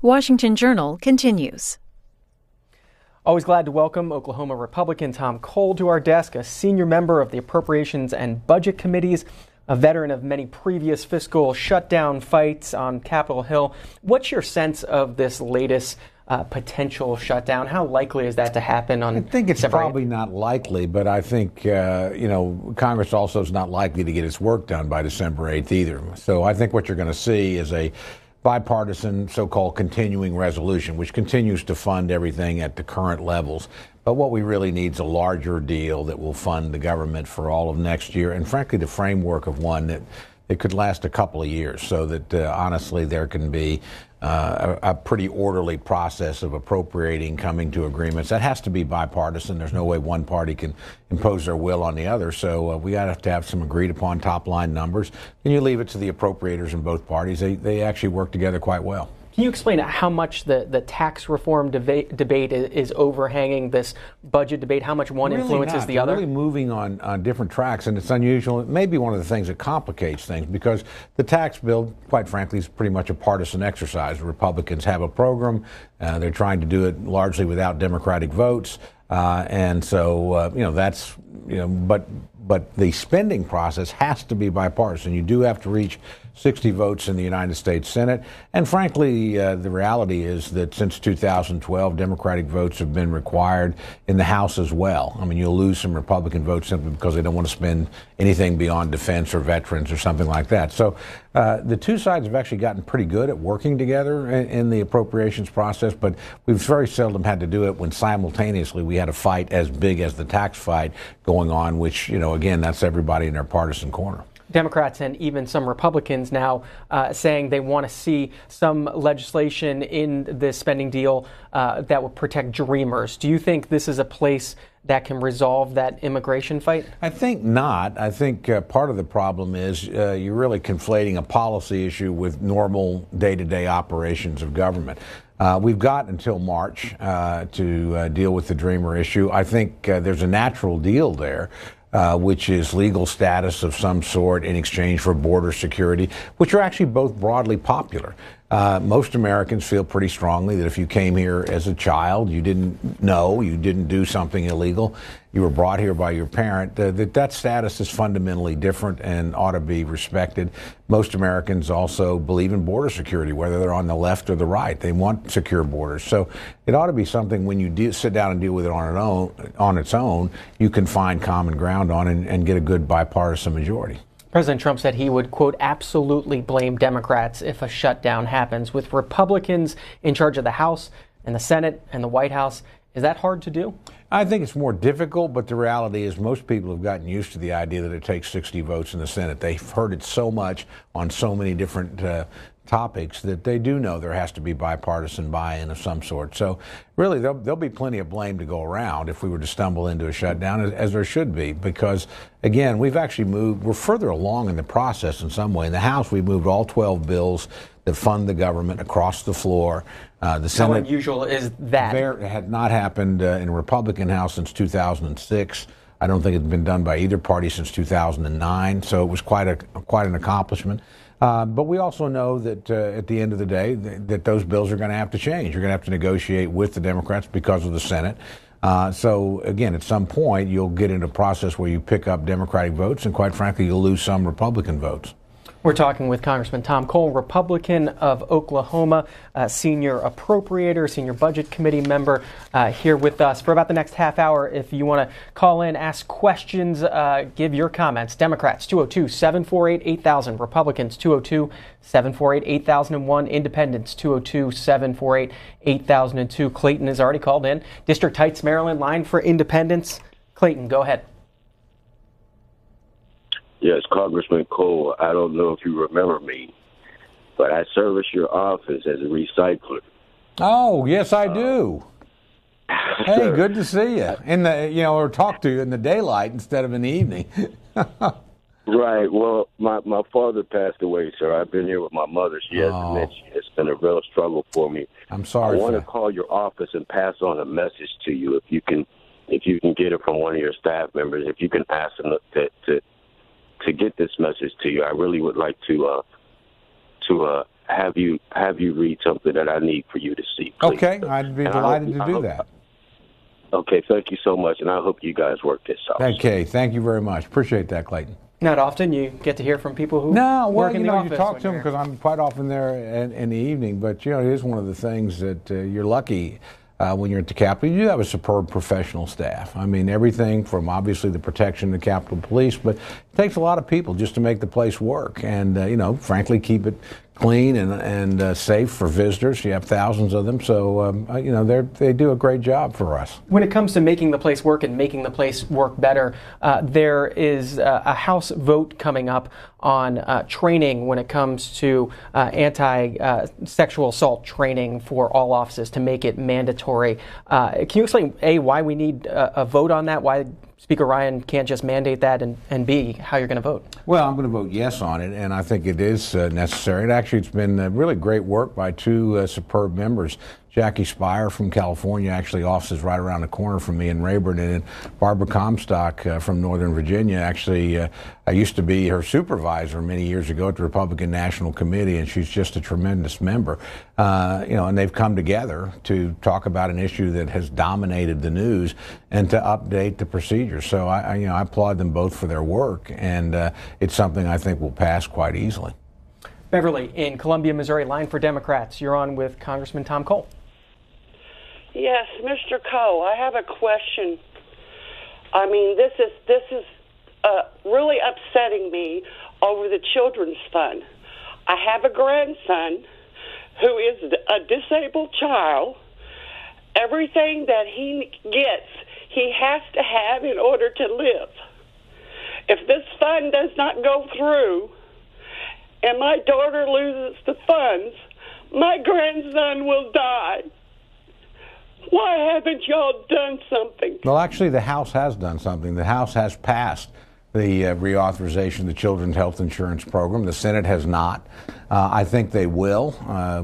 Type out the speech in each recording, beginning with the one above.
Washington Journal continues. Always glad to welcome Oklahoma Republican Tom Cole to our desk, a senior member of the Appropriations and Budget Committees, a veteran of many previous fiscal shutdown fights on Capitol Hill. What's your sense of this latest potential shutdown? How likely is that to happen on I think it's December 8th? probably not likely, but I think, Congress also is not likely to get its work done by December 8th either. So I think what you're going to see is a bipartisan so-called continuing resolution, which continues to fund everything at the current levels. But what we really need is a larger deal that will fund the government for all of next year, and frankly, the framework of one that it could last a couple of years, so that honestly there can be a pretty orderly process of appropriating, coming to agreements. That has to be bipartisan. There's no way one party can impose their will on the other. So we got to have some agreed upon top line numbers. And you leave it to the appropriators in both parties. They actually work together quite well. Can you explain how much the tax reform debate is overhanging this budget debate? How much one influences the other? Really moving on different tracks, and it's unusual. It may be one of the things that complicates things because the tax bill, quite frankly, is pretty much a partisan exercise. The Republicans have a program. They're trying to do it largely without Democratic votes. And so, that's, but the spending process has to be bipartisan. You do have to reach 60 votes in the United States Senate. And frankly, the reality is that since 2012, Democratic votes have been required in the House as well. I mean, you'll lose some Republican votes simply because they don't want to spend anything beyond defense or veterans or something like that. So the two sides have actually gotten pretty good at working together in the appropriations process, but we've very seldom had to do it when simultaneously we had a fight as big as the tax fight going on, which, again, that's everybody in their partisan corner. Democrats and even some Republicans now saying they want to see some legislation in this spending deal that will protect dreamers. Do you think this is a place that can resolve that immigration fight? I think not. I think part of the problem is you're really conflating a policy issue with normal day-to-day operations of government. We've got until March to deal with the dreamer issue. I think there's a natural deal there. Which is legal status of some sort in exchange for border security, which are actually both broadly popular. Most Americans feel pretty strongly that if you came here as a child, you didn't know, you didn't do something illegal, you were brought here by your parent, that status is fundamentally different and ought to be respected. Most Americans also believe in border security, whether they're on the left or the right. They want secure borders. So it ought to be something when you sit down and deal with it on its own, you can find common ground on and get a good bipartisan majority. President Trump said he would, quote, absolutely blame Democrats if a shutdown happens. With Republicans in charge of the House and the Senate and the White House, is that hard to do? I think it's more difficult, but the reality is most people have gotten used to the idea that it takes 60 votes in the Senate. They've heard it so much on so many different topics that they do know there has to be bipartisan buy-in of some sort. So really, there'll be plenty of blame to go around if we were to stumble into a shutdown, as there should be, because, again, we're further along in the process in some way. In the House, we've moved all 12 bills that fund the government across the floor. The Senate, how unusual is that? It had not happened in a Republican House since 2006. I don't think it's been done by either party since 2009, so it was quite an accomplishment. But we also know that at the end of the day, that those bills are going to have to change. You're going to have to negotiate with the Democrats because of the Senate. So, again, at some point, you'll get into a process where you pick up Democratic votes, and quite frankly, you'll lose some Republican votes. We're talking with Congressman Tom Cole, Republican of Oklahoma, senior appropriator, senior budget committee member, here with us for about the next half hour. If you want to call in, ask questions, give your comments. Democrats, 202-748-8000. Republicans, 202-748-8001. Independents, 202-748-8002. Clayton has already called in. District Heights, Maryland, line for Independents. Clayton, go ahead. Yes, Congressman Cole, I don't know if you remember me, but I service your office as a recycler. Oh, yes, I do. Hey, good to see you. Or talk to you in the daylight instead of in the evening. Right. Well, my father passed away, sir. I've been here with my mother. She has dementia. It's been a real struggle for me. I'm sorry. I want to call your office and pass on a message to you. If you can get it from one of your staff members, if you can ask them to get this message to you. I really would like to to have you read something that I need for you to see. Please. Okay, I'd be delighted to do that. Okay, thank you so much, and I hope you guys work this out. Okay, thank you very much. Appreciate that, Clayton. Not often you get to hear from people who work in the office. You talk to them because I'm quite often there in the evening. But it is one of the things that you're lucky when you're at the Capitol. You have a superb professional staff. I mean, everything from obviously the protection of the Capitol Police, but it takes a lot of people just to make the place work, and frankly, keep it clean and safe for visitors. You have thousands of them, so they do a great job for us. When it comes to making the place work and making the place work better, there is a House vote coming up on training when it comes to anti-sexual assault training for all offices to make it mandatory. Can you explain, A, why we need a vote on that, why Speaker Ryan can't just mandate that, and B, how you're going to vote? Well, I'm going to vote yes on it, and I think it is necessary. And actually, it's been really great work by two superb members. Jackie Spire from California, actually offices right around the corner from me in Rayburn, and Barbara Comstock from Northern Virginia. Actually, I used to be her supervisor many years ago at the Republican National Committee, and she's just a tremendous member. And they've come together to talk about an issue that has dominated the news and to update the procedures. So I applaud them both for their work, and it's something I think will pass quite easily. Beverly in Columbia, Missouri, line for Democrats. You're on with Congressman Tom Cole. Yes, Mr. Cole, I have a question. I mean, this is really upsetting me over the Children's Fund. I have a grandson who is a disabled child. Everything that he gets, he has to have in order to live. If this fund does not go through and my daughter loses the funds, my grandson will die. Why haven't y'all done something? Well, actually, the House has done something. The House has passed the reauthorization of the Children's Health Insurance Program. The Senate has not. I think they will.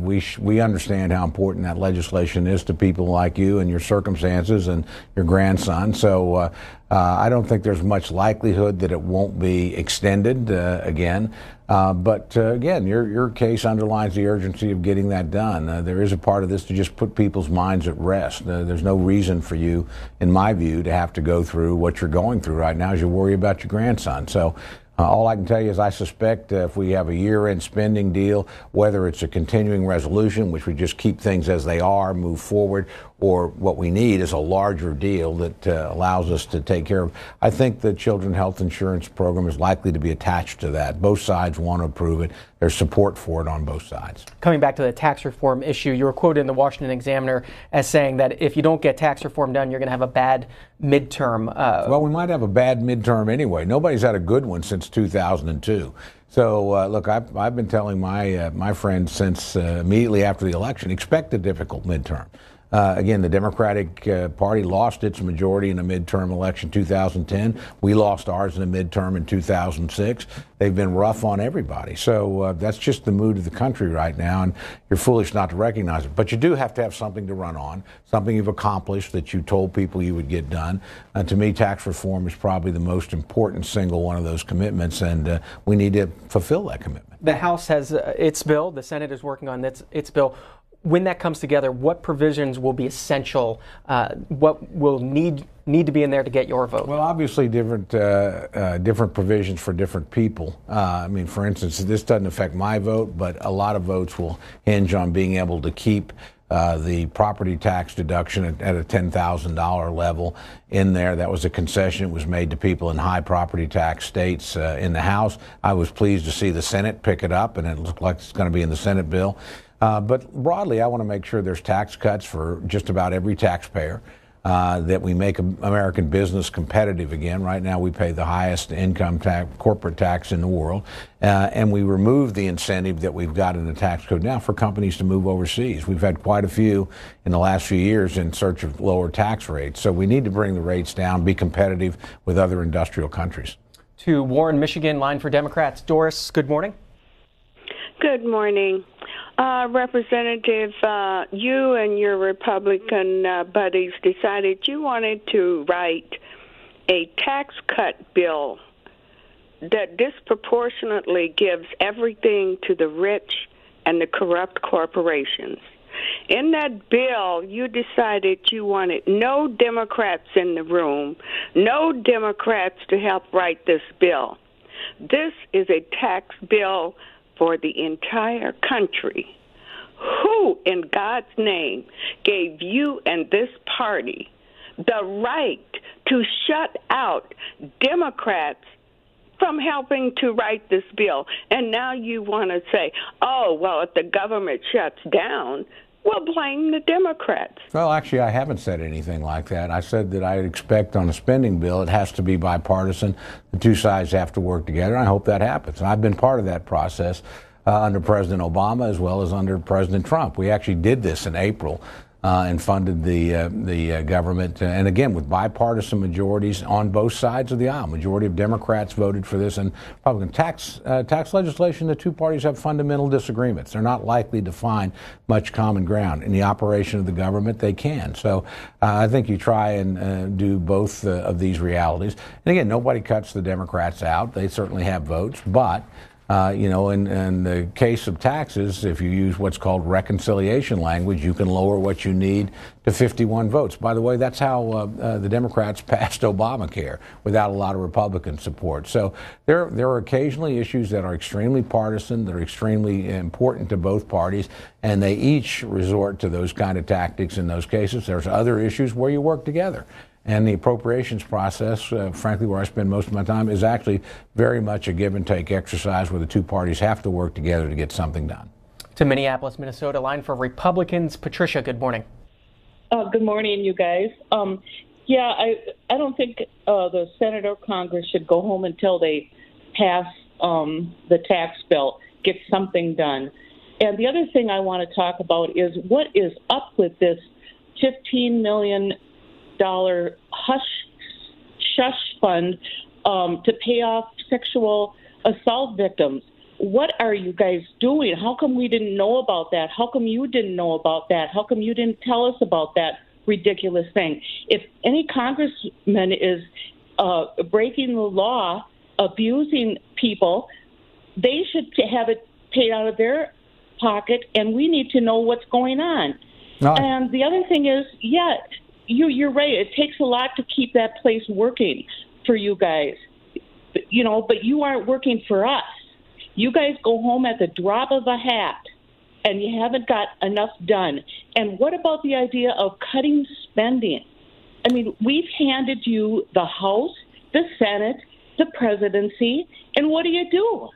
We understand how important that legislation is to people like you and your circumstances and your grandson. So I don't think there's much likelihood that it won't be extended again. But again, your case underlines the urgency of getting that done. There is a part of this to just put people's minds at rest. There's no reason for you, in my view, to have to go through what you're going through right now as you worry about your grandson. So all I can tell you is I suspect if we have a year-end spending deal, whether it's a continuing resolution, which would just keep things as they are, move forward, or what we need is a larger deal that allows us to take care of. I think the Children's Health Insurance Program is likely to be attached to that. Both sides want to approve it. There's support for it on both sides. Coming back to the tax reform issue, you were quoted in the Washington Examiner as saying that if you don't get tax reform done, you're going to have a bad midterm. Well, we might have a bad midterm anyway. Nobody's had a good one since 2002. So, look, I've been telling my friends since immediately after the election, expect a difficult midterm. Again, the Democratic Party lost its majority in a midterm election in 2010. We lost ours in a midterm in 2006. They've been rough on everybody. So that's just the mood of the country right now, and you're foolish not to recognize it. But you do have to have something to run on, something you've accomplished that you told people you would get done. To me, tax reform is probably the most important single one of those commitments, and we need to fulfill that commitment. The House has its bill. The Senate is working on its bill. When that comes together, what provisions will be essential? What will need to be in there to get your vote? Well, obviously, different provisions for different people. I mean, for instance, this doesn't affect my vote, but a lot of votes will hinge on being able to keep the property tax deduction at a $10,000 level in there. That was a concession that was made to people in high property tax states in the House. I was pleased to see the Senate pick it up, and it looks like it's going to be in the Senate bill. But broadly, I want to make sure there's tax cuts for just about every taxpayer, that we make American business competitive again. Right now, we pay the highest income tax, corporate tax in the world, and we remove the incentive that we've got in the tax code now for companies to move overseas. We've had quite a few in the last few years in search of lower tax rates. So we need to bring the rates down, be competitive with other industrial countries. To Warren, Michigan, line for Democrats. Doris, good morning. Good morning. Representative, you and your Republican buddies decided you wanted to write a tax cut bill that disproportionately gives everything to the rich and the corrupt corporations. In that bill, you decided you wanted no Democrats in the room, no Democrats to help write this bill. This is a tax bill for the entire country. Who, in God's name, gave you and this party the right to shut out Democrats from helping to write this bill? And now you want to say, oh, well, if the government shuts down, we'll blame the Democrats. Well, actually, I haven't said anything like that. I said that I expect on a spending bill it has to be bipartisan. The two sides have to work together, and I hope that happens. And I've been part of that process under President Obama as well as under President Trump. We actually did this in April and funded the government, and again, with bipartisan majorities on both sides of the aisle. Majority of Democrats voted for this, and Republican tax legislation, the two parties have fundamental disagreements. They're not likely to find much common ground. In the operation of the government, they can. So I think you try and do both of these realities. And again, nobody cuts the Democrats out. They certainly have votes, but in the case of taxes, if you use what's called reconciliation language, you can lower what you need to 51 votes. By the way, that's how the Democrats passed Obamacare without a lot of Republican support. So there are occasionally issues that are extremely partisan, that are extremely important to both parties, and they each resort to those kind of tactics in those cases. There's other issues where you work together. And the appropriations process, frankly, where I spend most of my time, is actually very much a give-and-take exercise where the two parties have to work together to get something done. To Minneapolis, Minnesota, line for Republicans. Patricia, good morning. Good morning, you guys. I don't think the Senate or Congress should go home until they pass the tax bill, get something done. And the other thing I want to talk about is what is up with this $15 million hush fund to pay off sexual assault victims. What are you guys doing? How come we didn't know about that? How come you didn't know about that? How come you didn't tell us about that ridiculous thing? If any congressman is breaking the law, abusing people, they should have it paid out of their pocket, and we need to know what's going on. No. And the other thing is, you're right. It takes a lot to keep that place working for you guys, but you aren't working for us. You guys go home at the drop of a hat, and you haven't got enough done. And what about the idea of cutting spending? I mean, we've handed you the House, the Senate, the presidency, and what do?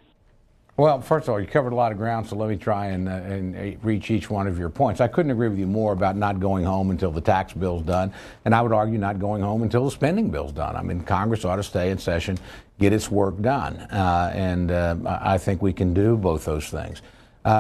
Well, first of all, you covered a lot of ground, so let me try and reach each one of your points. I couldn't agree with you more about not going home until the tax bill's done, and I would argue not going home until the spending bill's done. I mean, Congress ought to stay in session, get its work done, and I think we can do both those things.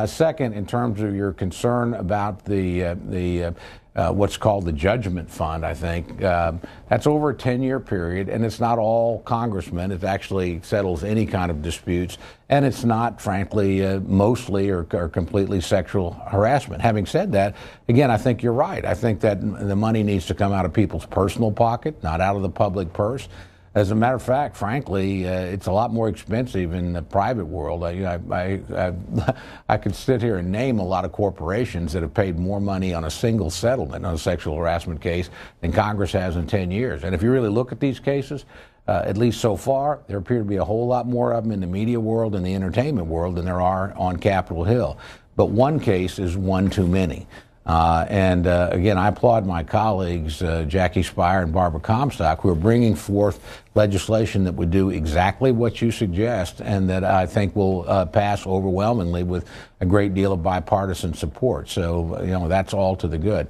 Second, in terms of your concern about the what's called the judgment fund, I think that's over a 10-year period, and it's not all congressmen. It actually settles any kind of disputes, and it's not, frankly, mostly or completely sexual harassment. Having said that, again, I think you're right. I think that the money needs to come out of people's personal pocket, not out of the public purse. As a matter of fact, frankly, it's a lot more expensive in the private world. I could sit here and name a lot of corporations that have paid more money on a single settlement on a sexual harassment case than Congress has in 10 years. And if you really look at these cases, at least so far, there appear to be a whole lot more of them in the media world and the entertainment world than there are on Capitol Hill. But one case is one too many. Again, I applaud my colleagues, Jackie Speier and Barbara Comstock, who are bringing forth legislation that would do exactly what you suggest and that I think will pass overwhelmingly with a great deal of bipartisan support. So, that's all to the good.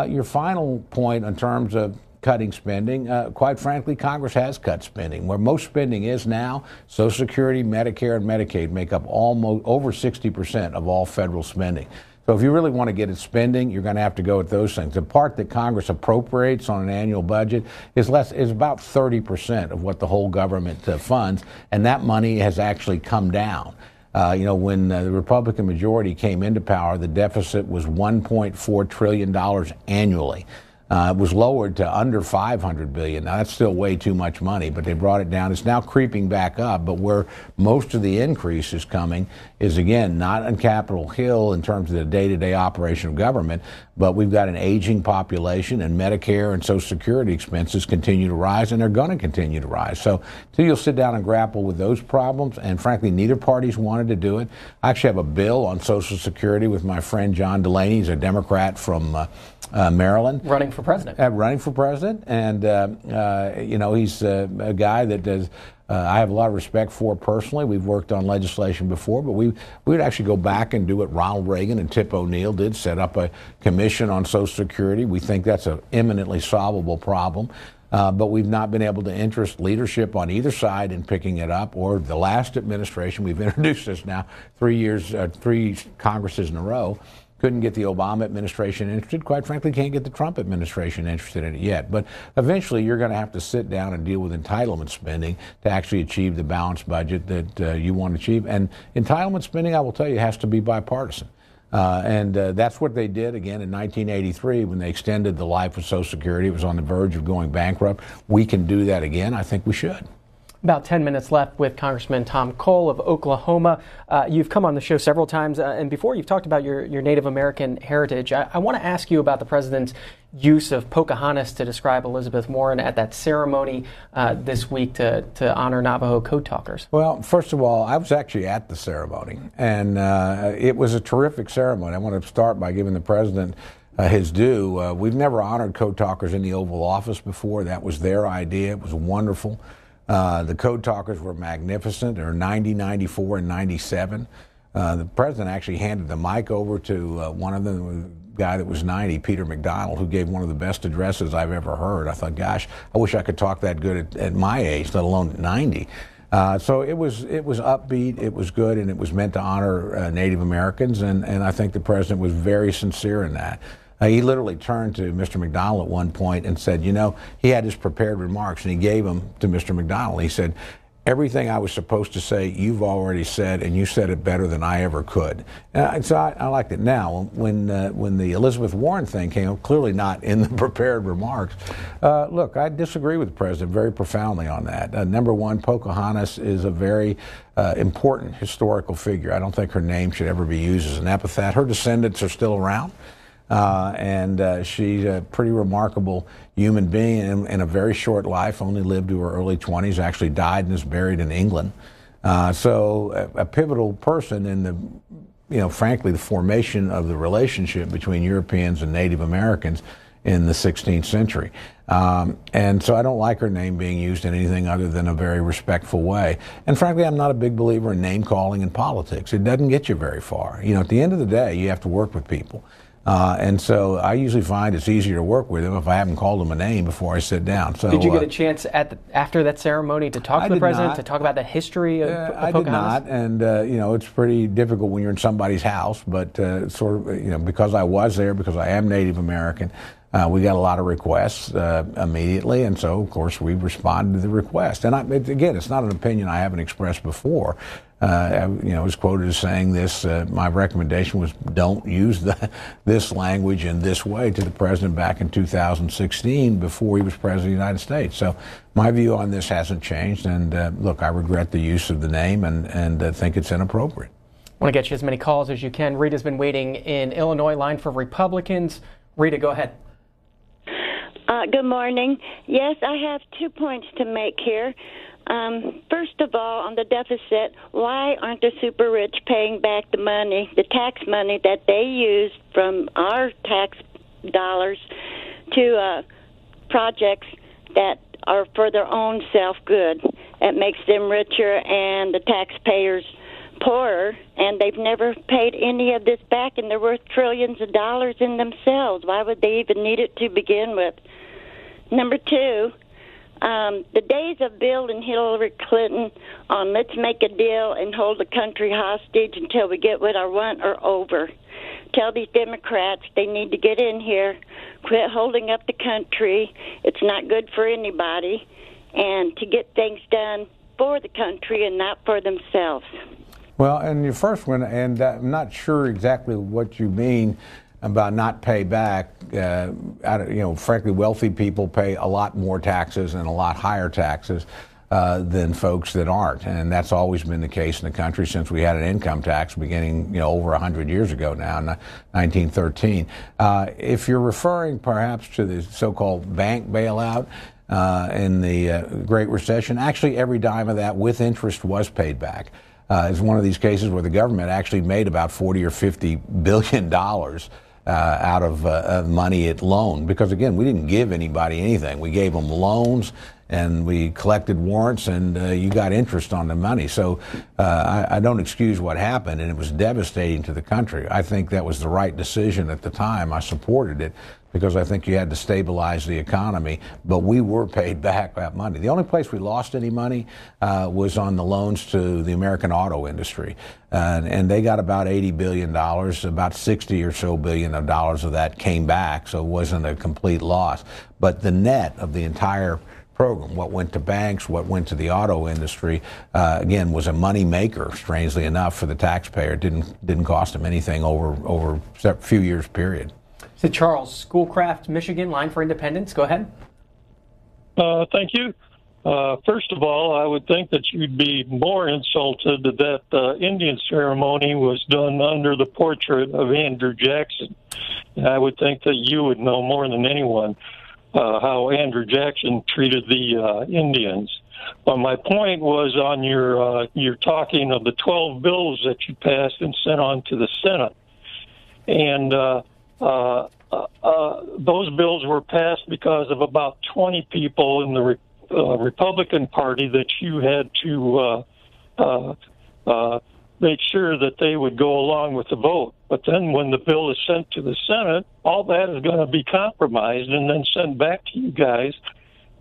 Your final point in terms of cutting spending, quite frankly, Congress has cut spending. Where most spending is now, Social Security, Medicare, and Medicaid make up almost over 60% of all federal spending. So if you really want to get at spending, you're going to have to go at those things. The part that Congress appropriates on an annual budget is about 30% of what the whole government funds, and that money has actually come down. When the Republican majority came into power, the deficit was $1.4 trillion annually. It was lowered to under $500 billion. Now that's still way too much money, but they brought it down. It's now creeping back up, but where most of the increase is coming is, again, not on Capitol Hill in terms of the day-to-day operation of government, but we've got an aging population, and Medicare and Social Security expenses continue to rise, and they're going to continue to rise. So until you'll sit down and grapple with those problems, and frankly, neither party's wanted to do it. I actually have a bill on Social Security with my friend John Delaney. He's a Democrat from Maryland. Running for president. Running for president, and he's a guy that does. I have a lot of respect for personally. We've worked on legislation before, but we would actually go back and do what Ronald Reagan and Tip O'Neill did, set up a commission on Social Security. We think that's an eminently solvable problem. But we've not been able to interest leadership on either side in picking it up, or the last administration. We've introduced this now 3 Congresses in a row. Couldn't get the Obama administration interested. Quite frankly, can't get the Trump administration interested in it yet. But eventually, you're going to have to sit down and deal with entitlement spending to actually achieve the balanced budget that you want to achieve. And entitlement spending, I will tell you, has to be bipartisan. And that's what they did, again, in 1983 when they extended the life of Social Security. It was on the verge of going bankrupt. We can do that again. I think we should. About 10 minutes left with Congressman Tom Cole of Oklahoma. You've come on the show several times, and before you've talked about your Native American heritage. I want to ask you about the president's use of Pocahontas to describe Elizabeth Warren at that ceremony this week to honor Navajo code talkers. Well, first of all, I was actually at the ceremony, and it was a terrific ceremony. I want to start by giving the president his due. We've never honored code talkers in the Oval Office before. That was their idea. It was wonderful. The code talkers were magnificent. They were 90, 94, and 97. The president actually handed the mic over to one of them, a guy that was 90, Peter McDonald, who gave one of the best addresses I've ever heard. I thought, gosh, I wish I could talk that good at my age, let alone at 90. So it was upbeat, it was good, and it was meant to honor Native Americans, and I think the president was very sincere in that. He literally turned to Mr. McDonald at one point and said, he had his prepared remarks, and he gave them to Mr. McDonald. He said, everything I was supposed to say, you've already said, and you said it better than I ever could. And so I liked it. Now, when the Elizabeth Warren thing came up, clearly not in the prepared remarks, look, I disagree with the president very profoundly on that. Number one, Pocahontas is a very important historical figure. I don't think her name should ever be used as an epithet. Her descendants are still around. And she's a pretty remarkable human being in a very short life, only lived to her early 20s, actually died and is buried in England. So a pivotal person in the, frankly, the formation of the relationship between Europeans and Native Americans in the 16th century. And so I don't like her name being used in anything other than a very respectful way. And frankly, I'm not a big believer in name calling in politics. It doesn't get you very far. At the end of the day, you have to work with people. And so I usually find it's easier to work with them if I haven't called them a name before I sit down. So, did you get a chance after that ceremony to talk to the president, to talk about the history of Pocahontas? I did not, and it's pretty difficult when you're in somebody's house, but because I was there, because I am Native American, we got a lot of requests immediately, and so, of course, we responded to the request. And again, it's not an opinion I haven't expressed before. I was quoted as saying this. My recommendation was don't use this language in this way to the president back in 2016 before he was president of the United States. So my view on this hasn't changed. And look, I regret the use of the name and think it's inappropriate. I want to get you as many calls as you can. Rita's been waiting in Illinois, line for Republicans. Rita, go ahead. Good morning. Yes, I have 2 points to make here. First of all, on the deficit, why aren't the super rich paying back the money, the tax money that they used from our tax dollars to projects that are for their own self-good? That makes them richer and the taxpayers poorer, and they've never paid any of this back, and they're worth trillions of dollars in themselves. Why would they even need it to begin with? Number two, the days of Bill and Hillary Clinton on let's make a deal and hold the country hostage until we get what I want are over. Tell these Democrats they need to get in here, quit holding up the country. It's not good for anybody, and to get things done for the country and not for themselves. Well, and your first one, and I'm not sure exactly what you mean not pay back. Frankly, wealthy people pay a lot more taxes and a lot higher taxes than folks that aren't, and that's always been the case in the country since we had an income tax beginning, over 100 years ago now, in 1913. If you're referring perhaps to the so-called bank bailout in the Great Recession, actually every dime of that with interest was paid back. It's one of these cases where the government actually made about $40 or $50 billion out of money it loaned, because again, we didn't give anybody anything. We gave them loans and we collected warrants, and you got interest on the money. So I don't excuse what happened, and it was devastating to the country. I think that was the right decision at the time. I supported it because I think you had to stabilize the economy, but we were paid back that money. The only place we lost any money was on the loans to the American auto industry, and they got about $80 billion, about 60 or so billion of dollars of that came back, so it wasn't a complete loss. But the net of the entire program, what went to banks, what went to the auto industry, again, was a money maker, strangely enough, for the taxpayer. It didn't cost them anything over a few years period. So Charles, Schoolcraft, Michigan, line for independence. Go ahead. Thank you. First of all, I would think that you'd be more insulted that the Indian ceremony was done under the portrait of Andrew Jackson. And I would think that you would know more than anyone how Andrew Jackson treated the Indians. But my point was on your talking of the 12 bills that you passed and sent on to the Senate. And those bills were passed because of about 20 people in the Republican Party that you had to make sure that they would go along with the vote. But then when the bill is sent to the Senate, all that is going to be compromised and then sent back to you guys.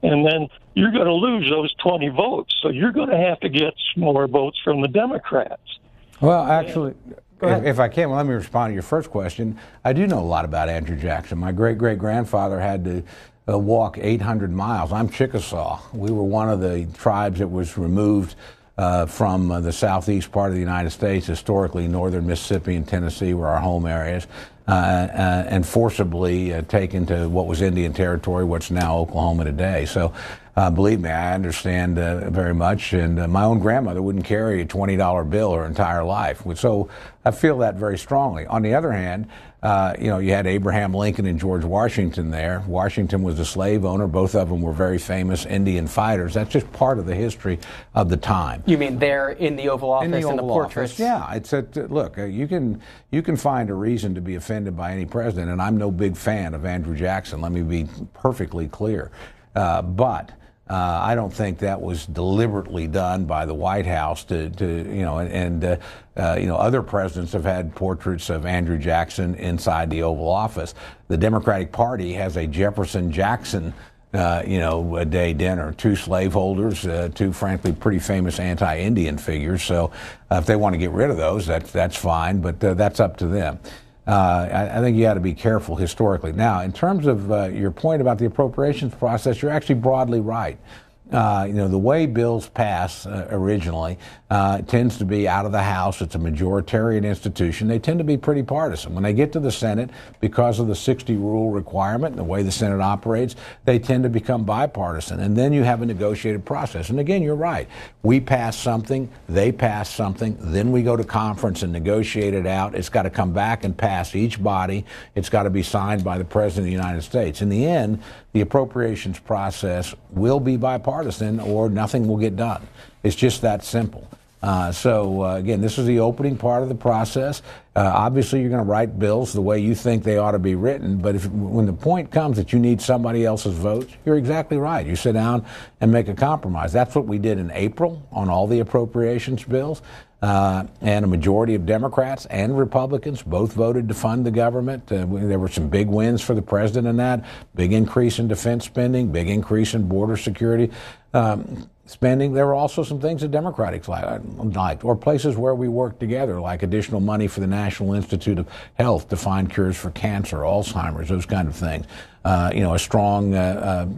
And then you're going to lose those 20 votes. So you're going to have to get some more votes from the Democrats. Well, actually, if I can, let me respond to your first question. I do know a lot about Andrew Jackson. My great-great-grandfather had to walk 800 miles. I'm Chickasaw. We were one of the tribes that was removed from the southeast part of the United States. Historically, northern Mississippi and Tennessee were our home areas, and forcibly taken to what was Indian Territory, what's now Oklahoma today. So believe me, I understand very much, and my own grandmother wouldn't carry a $20 bill her entire life. So I feel that very strongly. On the other hand, you had Abraham Lincoln and George Washington there. Washington was a slave owner. Both of them were very famous Indian fighters. That's just part of the history of the time. You mean they're in the Oval Office and the portraits? Office, yeah. It's look, you can find a reason to be offended by any president, and I'm no big fan of Andrew Jackson. Let me be perfectly clear. But I don't think that was deliberately done by the White House other presidents have had portraits of Andrew Jackson inside the Oval Office. The Democratic Party has a Jefferson Jackson a day dinner, two slaveholders, two frankly pretty famous anti-Indian figures. So if they want to get rid of those, that's fine, but that's up to them. I think you got to be careful historically. Now, in terms of your point about the appropriations process, you're actually broadly right. The way bills pass originally tends to be out of the House. It's a majoritarian institution. They tend to be pretty partisan. When they get to the Senate, because of the 60 rule requirement and the way the Senate operates, they tend to become bipartisan. And then you have a negotiated process. And again, you're right. We pass something, they pass something, then we go to conference and negotiate it out. It's got to come back and pass each body. It's got to be signed by the President of the United States. In the end, the appropriations process will be bipartisan or nothing will get done. It's just that simple. Again, this is the opening part of the process. Obviously, you're going to write bills the way you think they ought to be written, but when the point comes that you need somebody else's votes, you're exactly right. You sit down and make a compromise. That's what we did in April on all the appropriations bills. And a majority of Democrats and Republicans both voted to fund the government. There were some big wins for the president in that, big increase in defense spending, big increase in border security. spending. There were also some things that Democrats liked, or places where we worked together, like additional money for the National Institute of Health to find cures for cancer, Alzheimer's, those kind of things. A strong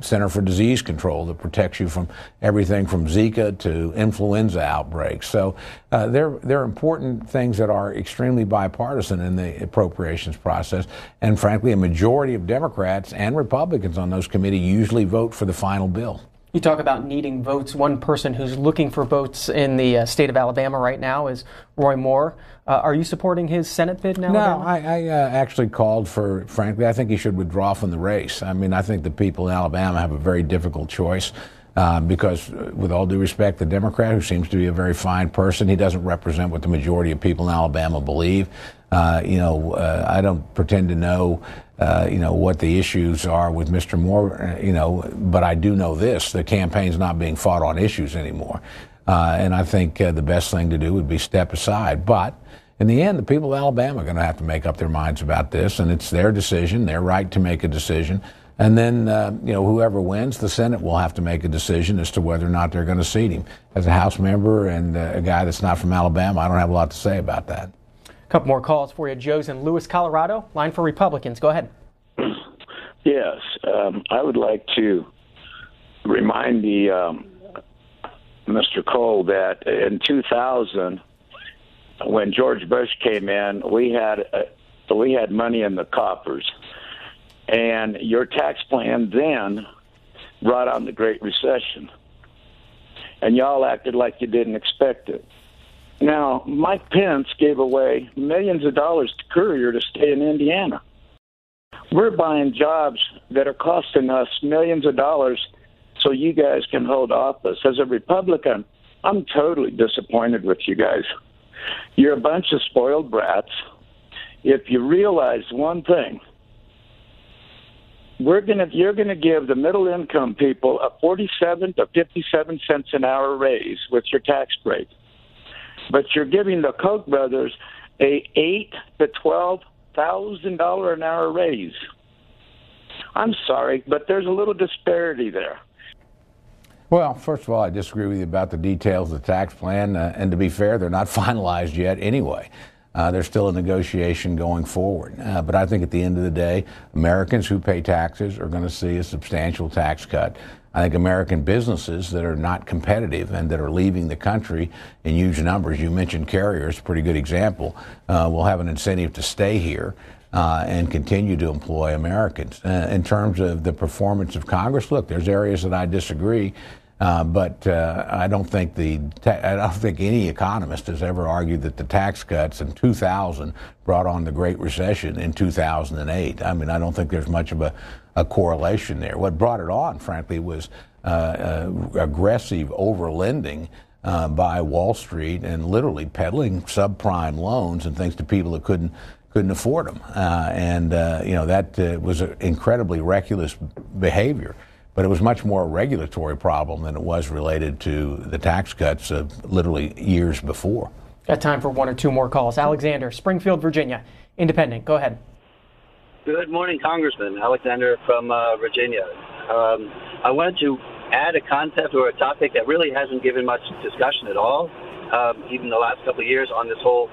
Center for Disease Control that protects you from everything from Zika to influenza outbreaks. So they're important things that are extremely bipartisan in the appropriations process. And frankly, a majority of Democrats and Republicans on those committees usually vote for the final bill. You talk about needing votes. One person who's looking for votes in the state of Alabama right now is Roy Moore. Are you supporting his Senate bid now? No, I actually called for, frankly, I think he should withdraw from the race. I mean, I think the people in Alabama have a very difficult choice because, with all due respect, the Democrat, who seems to be a very fine person, he doesn't represent what the majority of people in Alabama believe. I don't pretend to know what the issues are with Mr. Moore, but I do know this: the campaign's not being fought on issues anymore. And I think the best thing to do would be step aside. But in the end, the people of Alabama are going to have to make up their minds about this, and it's their decision, their right to make a decision. And then, whoever wins, the Senate will have to make a decision as to whether or not they're going to seat him. As a House member and a guy that's not from Alabama, I don't have a lot to say about that. A couple more calls for you. Joe's in Lewis, Colorado. Line for Republicans. Go ahead. Yes, I would like to remind Mr. Cole that in 2000, when George Bush came in, we had money in the coffers, and your tax plan then brought on the Great Recession, and y'all acted like you didn't expect it. Now, Mike Pence gave away millions of dollars to Courier to stay in Indiana. We're buying jobs that are costing us millions of dollars so you guys can hold office. As a Republican, I'm totally disappointed with you guys. You're a bunch of spoiled brats. If you realize one thing, you're going to give the middle income people a 47 to 57 cents an hour raise with your tax break. But you're giving the Koch brothers a $8,000 to $12,000 an hour raise. I'm sorry, but there's a little disparity there. Well, first of all, I disagree with you about the details of the tax plan, and to be fair, they're not finalized yet anyway. There's still a negotiation going forward. But I think at the end of the day, Americans who pay taxes are going to see a substantial tax cut. I think American businesses that are not competitive and that are leaving the country in huge numbers, you mentioned carriers, a pretty good example, will have an incentive to stay here and continue to employ Americans. In terms of the performance of Congress, look, there's areas that I disagree, but I don't think any economist has ever argued that the tax cuts in 2000 brought on the Great Recession in 2008. I mean, I don't think there's much of a correlation there. What brought it on, frankly, was aggressive overlending by Wall Street and literally peddling subprime loans and things to people that couldn't afford them. That was an incredibly reckless behavior. But it was much more a regulatory problem than it was related to the tax cuts of literally years before. Got time for one or two more calls. Alexander, Springfield, Virginia, Independent. Go ahead. Good morning, Congressman. Alexander from Virginia. I wanted to add a concept or a topic that really hasn't given much discussion at all, even the last couple of years, on this whole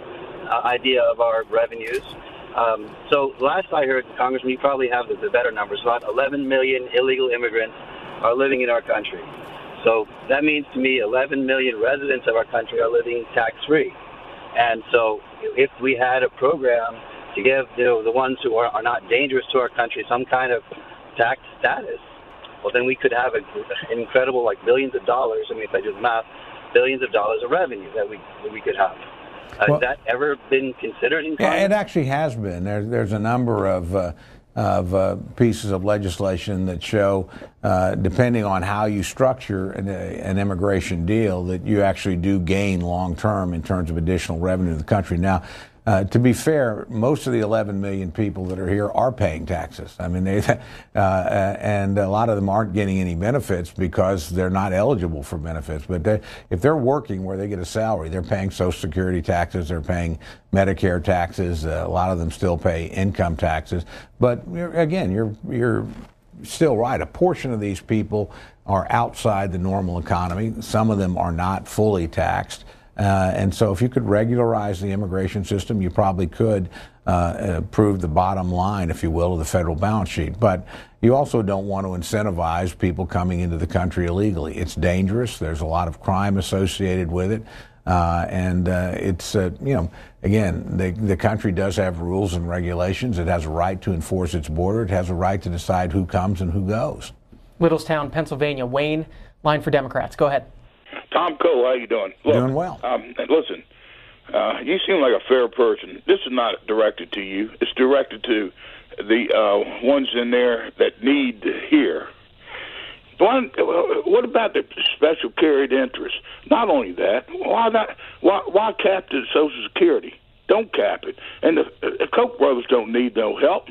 idea of our revenues. So last I heard, Congressman, you probably have the better numbers. About 11 million illegal immigrants are living in our country. So that means to me 11 million residents of our country are living tax-free. And so if we had a program to give the ones who are not dangerous to our country some kind of tax status, well, then we could have an incredible, billions of dollars. I mean, if I do the math, billions of dollars of revenue that we could have. Has that ever been considered in Congress? It actually has been. There's a number of pieces of legislation that show, depending on how you structure an immigration deal, that you actually do gain long term in terms of additional revenue to the country. Now, to be fair, most of the 11 million people that are here are paying taxes. I mean, and a lot of them aren't getting any benefits because they're not eligible for benefits. But if they're working where they get a salary, they're paying Social Security taxes, they're paying Medicare taxes. A lot of them still pay income taxes. But again, you're still right. A portion of these people are outside the normal economy. Some of them are not fully taxed. And so if you could regularize the immigration system, you probably could improve the bottom line, if you will, of the federal balance sheet. But you also don't want to incentivize people coming into the country illegally. It's dangerous. There's a lot of crime associated with it. It's, again, the country does have rules and regulations. It has a right to enforce its border. It has a right to decide who comes and who goes. Littlestown, Pennsylvania. Wayne, line for Democrats. Go ahead. Tom Cole, how you doing? Look, doing well. Listen, you seem like a fair person. This is not directed to you. It's directed to the ones in there that need to hear. What about the special carried interest? Not only that, why cap the Social Security? Don't cap it. And the Koch brothers don't need no help.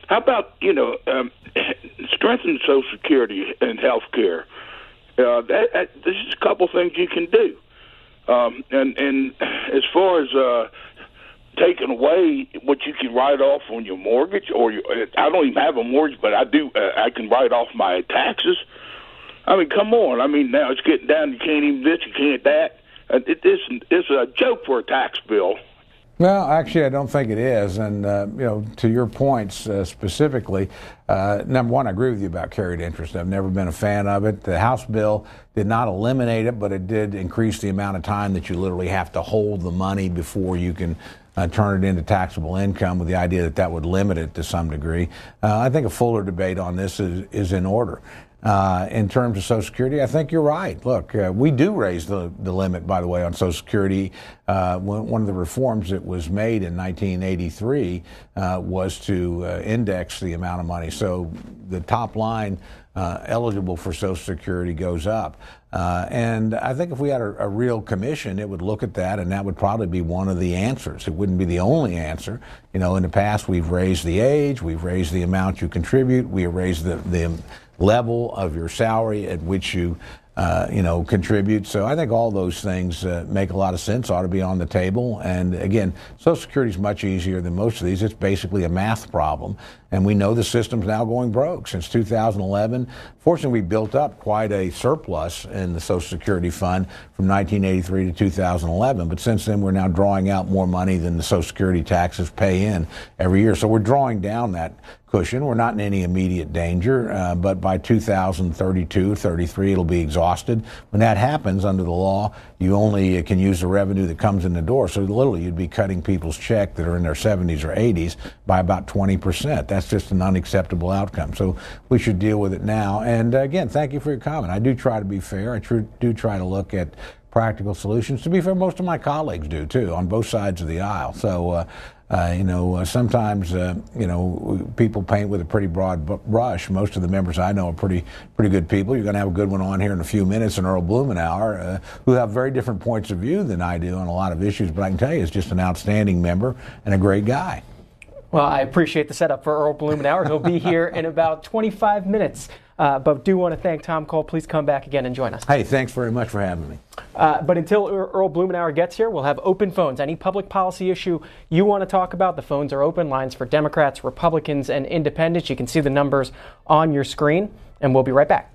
How about strengthen Social Security and health care? This is a couple things you can do. And as far as taking away what you can write off on your mortgage, I don't even have a mortgage, but I do. I can write off my taxes. I mean, come on. I mean, now it's getting down. You can't even this, you can't that. It's a joke for a tax bill. Well, actually, I don't think it is. And, to your points specifically, number one, I agree with you about carried interest. I've never been a fan of it. The House bill did not eliminate it, but it did increase the amount of time that you literally have to hold the money before you can turn it into taxable income, with the idea that that would limit it to some degree. I think a fuller debate on this is in order. In terms of Social Security, I think you're right. Look, we do raise the limit, by the way, on Social Security. One of the reforms that was made in 1983 was to index the amount of money. So the top line eligible for Social Security goes up. And I think if we had a real commission, it would look at that, and that would probably be one of the answers. It wouldn't be the only answer. In the past, we've raised the age, we've raised the amount you contribute, we have raised the level of your salary at which you contribute. So I think all those things make a lot of sense, ought to be on the table. And again, Social Security is much easier than most of these. It's basically a math problem. And we know the system's now going broke. Since 2011, fortunately, we built up quite a surplus in the Social Security fund from 1983 to 2011. But since then, we're now drawing out more money than the Social Security taxes pay in every year. So we're drawing down that cushion. We're not in any immediate danger, but by 2032, 33, it'll be exhausted. When that happens under the law, you only can use the revenue that comes in the door. So literally, you'd be cutting people's check that are in their 70s or 80s by about 20%. That's just an unacceptable outcome. So we should deal with it now. And again, thank you for your comment. I do try to be fair. I do try to look at practical solutions. To be fair, most of my colleagues do too, on both sides of the aisle. So, sometimes, people paint with a pretty broad brush. Most of the members I know are pretty good people. You're going to have a good one on here in a few minutes, and Earl Blumenauer, who have very different points of view than I do on a lot of issues. But I can tell you, he's just an outstanding member and a great guy. Well, I appreciate the setup for Earl Blumenauer. He'll be here in about 25 minutes. But do want to thank Tom Cole. Please come back again and join us. Hey, thanks very much for having me. But until Earl Blumenauer gets here, we'll have open phones. Any public policy issue you want to talk about, the phones are open. Lines for Democrats, Republicans, and Independents. You can see the numbers on your screen, and we'll be right back.